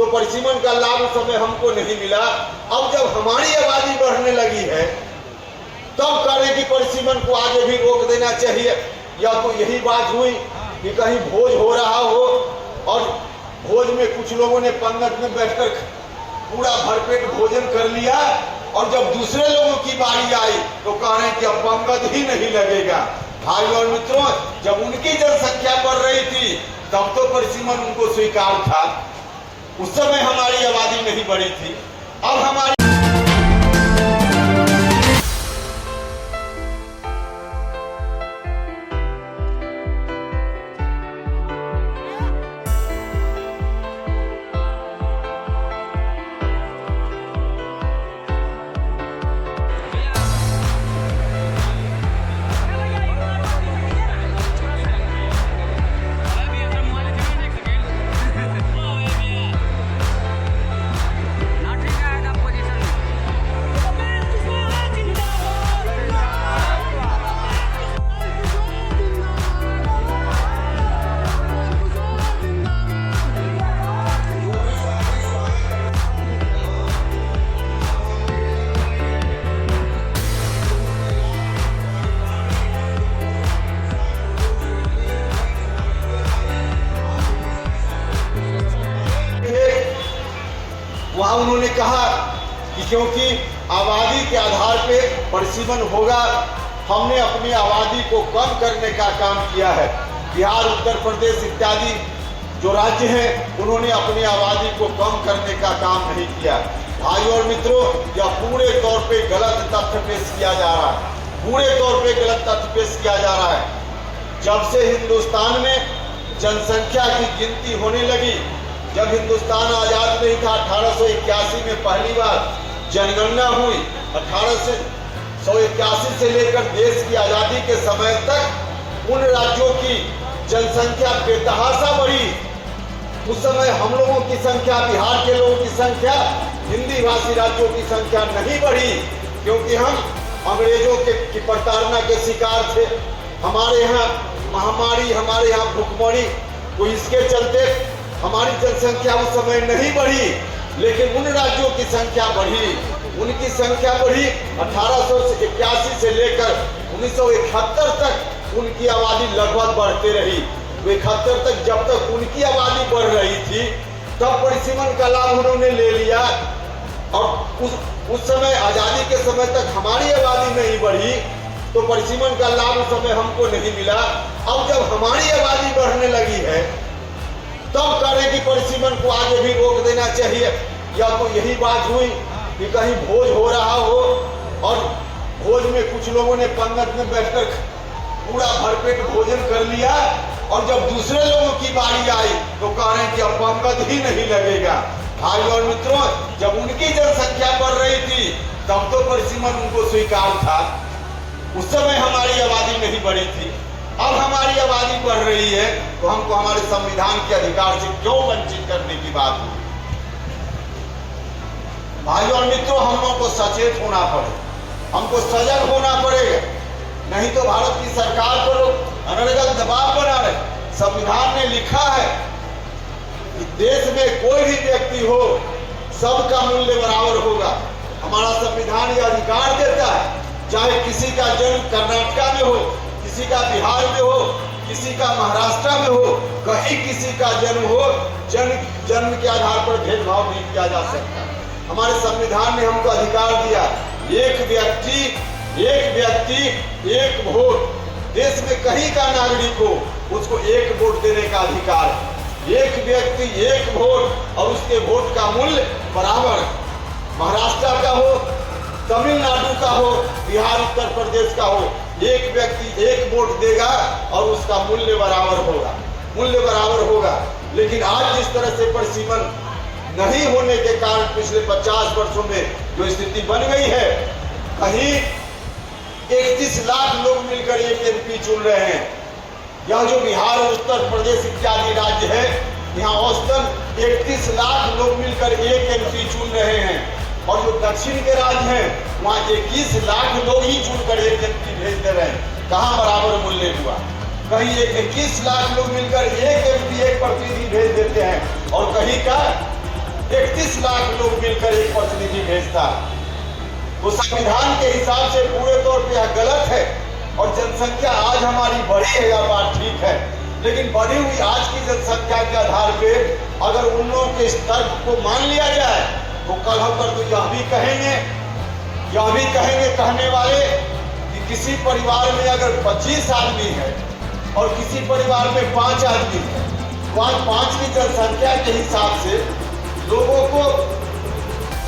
परिसीमन का लाभ उस समय हमको नहीं मिला। अब जब हमारी आबादी बढ़ने लगी है तब कह रहे कि परिसीमन को आगे भी रोक देना चाहिए। या तो यही बात हुई कि कहीं भोज हो रहा हो और भोज में कुछ लोगों ने पंगत में बैठकर पूरा भरपेट भोजन कर लिया और जब दूसरे लोगों की बारी आई तो कह रहे हैं कि अब पंगत ही नहीं लगेगा। भाई और मित्रों, जब उनकी जनसंख्या बढ़ रही थी तब तो परिसीमन उनको स्वीकार था। उस समय हमारी आबादी नहीं बढ़ी थी। अब हमारी वहां उन्होंने कहा कि क्योंकि आबादी के आधार पे परिसीमन होगा, हमने अपनी आबादी को कम करने का काम किया है। बिहार, उत्तर प्रदेश इत्यादि जो राज्य हैं उन्होंने अपनी आबादी को कम करने का काम नहीं किया। भाइयों और मित्रों, यह पूरे तौर पे गलत तथ्य पेश किया जा रहा है। पूरे तौर पे गलत तथ्य पेश किया जा रहा है। जब से हिंदुस्तान में जनसंख्या की गिनती होने लगी, जब हिंदुस्तान आजाद नहीं था 1881 में पहली बार जनगणना हुई। 1881 से लेकर देश की आजादी के समय तक उन राज्यों की जनसंख्या बेतहाशा बढ़ी। उस समय हम लोगों की संख्या, बिहार के लोगों की संख्या हिंदी भाषी राज्यों की संख्या नहीं बढ़ी, क्योंकि हम अंग्रेजों की प्रताड़ना के शिकार थे। हमारे यहाँ महामारी, हमारे यहाँ भूखमरी, तो इसके चलते हमारी जनसंख्या उस समय नहीं बढ़ी। लेकिन उन राज्यों की संख्या बढ़ी, उनकी संख्या बढ़ी। 1881 से लेकर 1971 तक उनकी आबादी लगभग बढ़ते रही। 71 तक जब तक उनकी आबादी बढ़ रही थी तब परिसीमन का लाभ उन्होंने ले लिया। और उस समय आजादी के समय तक हमारी आबादी नहीं बढ़ी तो परिसीमन का लाभ उस समय हमको नहीं मिला। अब जब हमारी आबादी बढ़ने लगी है तब कह रहे कि परिसीमन को आगे भी रोक देना चाहिए। या तो यही बात हुई कि कहीं भोज हो रहा हो और भोज में कुछ लोगों ने पंगत में बैठकर पूरा भरपेट भोजन कर लिया और जब दूसरे लोगों की बारी आई तो कह रहे हैं कि अब पंगत ही नहीं लगेगा। भाई और मित्रों, जब उनकी जनसंख्या बढ़ रही थी तब तो परिसीमन उनको स्वीकार था। उस समय हमारी आबादी नहीं बढ़ी थी। अब हमारी आबादी बढ़ रही है तो हमको हमारे संविधान के अधिकार से क्यों वंचित करने की बात हुई। भाइयों और मित्रों, हम लोगों को सचेत होना पड़े, हमको सजग होना पड़ेगा, नहीं तो भारत की सरकार पर अनर्गल दबाव बना रहे। संविधान में लिखा है कि देश में कोई भी व्यक्ति हो सबका मूल्य बराबर होगा। हमारा संविधान यह अधिकार देता है, चाहे किसी का जन्म कर्नाटक में हो, किसी का बिहार में हो, किसी का महाराष्ट्र में हो, कहीं किसी का जन्म हो, जन्म के आधार पर भेदभाव नहीं किया जा सकता। हमारे संविधान ने हमको अधिकार दिया, एक व्यक्ति एक वोट। देश में कहीं का नागरिक हो उसको एक वोट देने का अधिकार है। एक व्यक्ति एक वोट और उसके वोट का मूल्य बराबर। महाराष्ट्र का हो, तमिलनाडु का हो, बिहार, उत्तर प्रदेश का हो, एक व्यक्ति एक वोट देगा और उसका मूल्य बराबर होगा। लेकिन आज जिस तरह से परिसीमन नहीं होने के कारण पिछले 50 वर्षों में जो स्थिति बन गई है, कहीं 31 लाख लोग मिलकर एक एमपी चुन रहे हैं। यह जो बिहार और उत्तर प्रदेश इत्यादि राज्य है, यहाँ औसतन 31 लाख लोग मिलकर एक एमपी चुन रहे हैं। और जो दक्षिण के राज्य हैं वहाँ 21 लाख लोग ही चुनकर एक एमपी भेज दे रहे हैं। कहाँ बराबर मूल्य हुआ। कहीं 21 लाख लोग मिलकर एक एमपी एक प्रतिनिधि भेज देते हैं और कहीं का 31 लाख लोग मिलकर एक प्रतिनिधि भेजता। तो संविधान के हिसाब से पूरे तौर पे यह गलत है। और जनसंख्या आज हमारी बढ़ी है, यह बात ठीक है, लेकिन बढ़ी हुई आज की जनसंख्या के आधार पे अगर उन लोगों के स्तर को मान लिया जाए तो कल होकर तो यह भी कहेंगे कहने वाले कि किसी परिवार में अगर 25 आदमी है और किसी परिवार में 5 आदमी है, तो आज 5 की जनसंख्या के हिसाब से लोगों को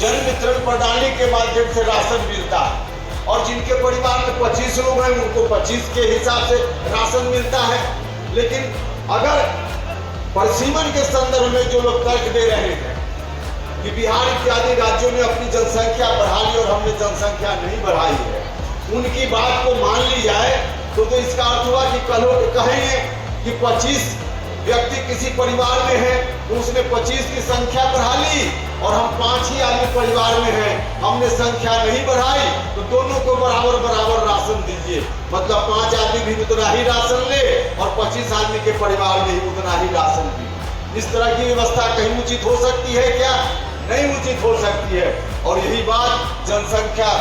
जन वितरण प्रणाली के माध्यम से राशन मिलता है और जिनके परिवार में 25 लोग हैं उनको 25 के हिसाब से राशन मिलता है। लेकिन अगर परिसीमन के संदर्भ में जो लोग तर्क दे रहे हैं कि बिहार इत्यादि राज्यों ने अपनी जनसंख्या बढ़ा ली और हमने जनसंख्या नहीं बढ़ाई है, उनकी बात को मान ली जाए तो इसका अर्थ हुआ कि कल कहेंगे कि 25 व्यक्ति किसी परिवार में है तो उसने 25 की संख्या बढ़ा ली और हम 5 ही आदमी परिवार में हैं, हमने संख्या नहीं बढ़ाई, तो दोनों को बराबर बराबर राशन दीजिए। मतलब 5 आदमी भी उतना ही राशन ले और 25 आदमी के परिवार में ही उतना ही राशन दी। इस तरह की व्यवस्था कहीं उचित हो सकती है क्या? नहीं उचित हो सकती है। और यही बात जनसंख्या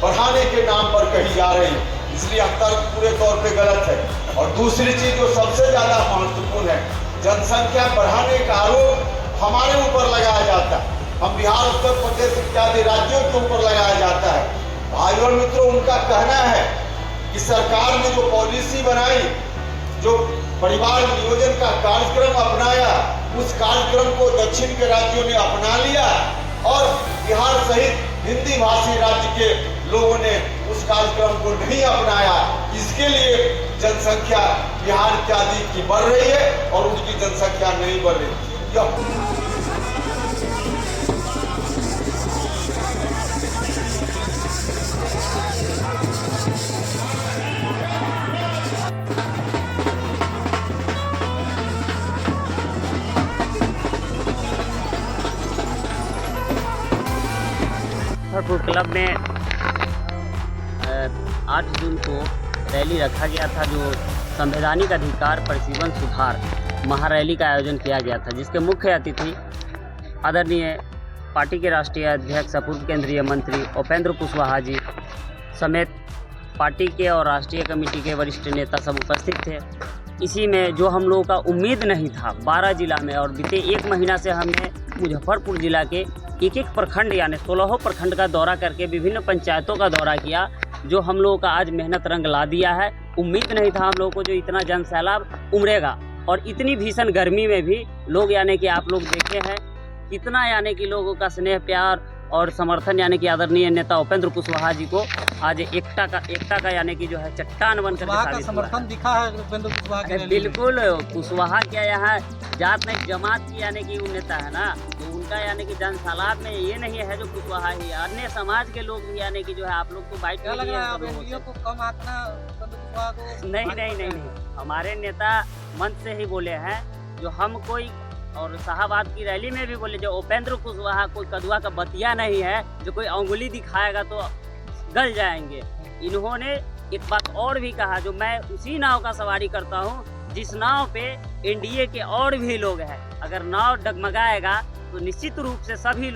बढ़ाने के नाम पर कही जा रही, इसलिए यह तर्क पूरे तौर पे गलत है। और दूसरी चीज जो सबसे ज्यादा महत्वपूर्ण है, जनसंख्या बढ़ाने का आरोप हमारे ऊपर लगाया जाता है, हम बिहार, उत्तर प्रदेश इत्यादि राज्यों के ऊपर लगाया जाता है। भाई और मित्रों, उनका कहना है कि सरकार ने जो पॉलिसी बनाई, जो परिवार नियोजन का कार्यक्रम अपनाया, उस कार्यक्रम को दक्षिण के राज्यों ने अपना लिया और बिहार सहित हिंदी भाषी राज्य के लोगों ने उस कार्यक्रम को नहीं अपनाया। इसके लिए जनसंख्या बिहार इत्यादि की बढ़ रही है और उनकी जनसंख्या नहीं बढ़ रही। मुजफ्फरपुर क्लब में 8 जून को रैली रखा गया था, जो संवैधानिक अधिकार परिसीमन सुधार महारैली का आयोजन किया गया था, जिसके मुख्य अतिथि आदरणीय पार्टी के राष्ट्रीय अध्यक्ष पूर्व केंद्रीय मंत्री उपेंद्र कुशवाहा जी समेत पार्टी के और राष्ट्रीय कमेटी के वरिष्ठ नेता सब उपस्थित थे। इसी में जो हम लोगों का उम्मीद नहीं था, 12 जिला में और बीते 1 महीना से हमने मुजफ्फरपुर जिला के एक प्रखंड यानी 16 प्रखंड का दौरा करके विभिन्न पंचायतों का दौरा किया, जो हम लोगों का आज मेहनत रंग ला दिया है। उम्मीद नहीं था हम लोगों को जो इतना जन सैलाब उमड़ेगा और इतनी भीषण गर्मी में भी लोग यानी कि आप लोग देखे हैं कितना यानी कि लोगों का स्नेह प्यार और समर्थन यानी कि आदरणीय नेता उपेंद्र कुशवाहा जी को आज एकता का यानी कि जो है चट्टान बनकर का समर्थन दिखा है उपेंद्र कुशवाहा के। बिल्कुल, कुशवाहा क्या यहाँ जात नहीं जमात की यानी कि वो नेता है ना, तो उनका यानी कि जन सैलाब में ये नहीं है जो कुशवाहा ही, अन्य समाज के लोग भी यानी कि जो है आप लोग को बाइट क्या लग रहा है को कम आतना उपेंद्र कुशवाहा को? नहीं, हमारे नेता मंच से ही बोले हैं, जो हम कोई और शाहबाद की रैली में भी बोले जो उपेंद्र कुशवाहा कोई कदुआ का बतिया नहीं है जो कोई अंगुली दिखाएगा तो गल जाएंगे। इन्होंने एक बात और भी कहा, जो मैं उसी नाव का सवारी करता हूं जिस नाव पे एनडीए के और भी लोग हैं, अगर नाव डगमगाएगा तो निश्चित रूप से सभी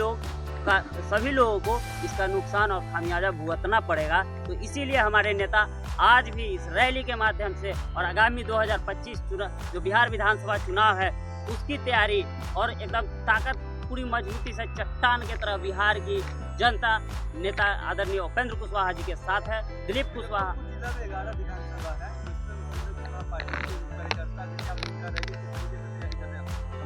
लोगों को इसका नुकसान और खामियाजा भुगतना पड़ेगा। तो इसीलिए हमारे नेता आज भी इस रैली के माध्यम से और आगामी 2025 चुनाव जो बिहार विधानसभा चुनाव है उसकी तैयारी और एकदम ताकत पूरी मजबूती से चट्टान के तरह बिहार की जनता नेता आदरणीय उपेंद्र कुशवाहा जी के साथ है। दिलीप कुशवाहा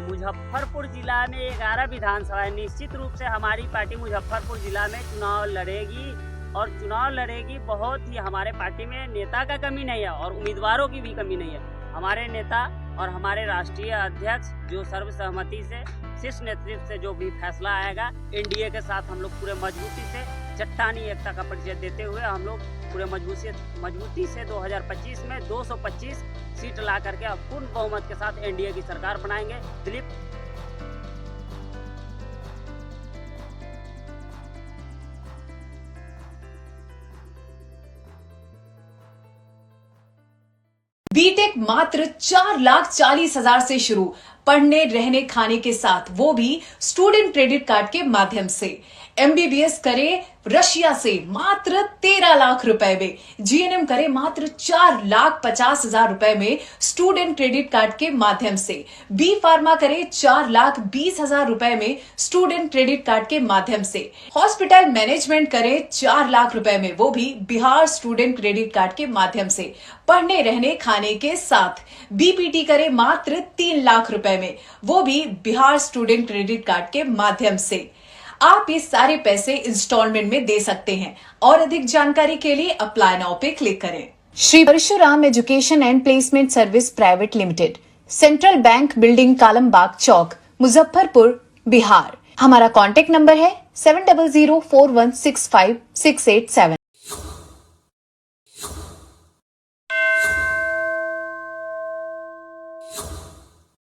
मुजफ्फरपुर जिला में 11 विधानसभा है। निश्चित रूप से हमारी पार्टी मुजफ्फरपुर जिला में चुनाव लड़ेगी और चुनाव लड़ेगी। बहुत ही हमारे पार्टी में नेता का कमी नहीं है और उम्मीदवारों की भी कमी नहीं है। हमारे नेता और हमारे राष्ट्रीय अध्यक्ष जो सर्वसहमति से शीर्ष नेतृत्व से जो भी फैसला आएगा, एनडीए के साथ हम लोग पूरे मजबूती से चट्टानी एकता का परिचय देते हुए हम लोग पूरे मजबूती से 2025 में 225 सीट ला करके अब पूर्ण बहुमत के साथ एनडीए की सरकार बनाएंगे। दिलीप बीटेक मात्र 4,40,000 से शुरू, पढ़ने रहने खाने के साथ, वो भी स्टूडेंट क्रेडिट कार्ड के माध्यम से। MBBS करे रशिया से मात्र 13 लाख रुपए में, GNM करे मात्र 4,50,000 रुपए में स्टूडेंट क्रेडिट कार्ड के माध्यम से, B फार्मा करे 4,20,000 रुपए में स्टूडेंट क्रेडिट कार्ड के माध्यम से, हॉस्पिटल मैनेजमेंट करे 4 लाख रुपए में, वो भी बिहार स्टूडेंट क्रेडिट कार्ड के माध्यम से, पढ़ने रहने खाने के साथ। BPT करे मात्र 3 लाख रुपए में, वो भी बिहार स्टूडेंट क्रेडिट कार्ड के माध्यम से। आप ये सारे पैसे इंस्टॉलमेंट में दे सकते हैं और अधिक जानकारी के लिए अप्लाई नाउ पे क्लिक करें। Shri Parshuram education and placement service private limited, central bank building, Kalambagh Chowk, Muzaffarpur, Bihar. हमारा कॉन्टेक्ट नंबर है 7004165687।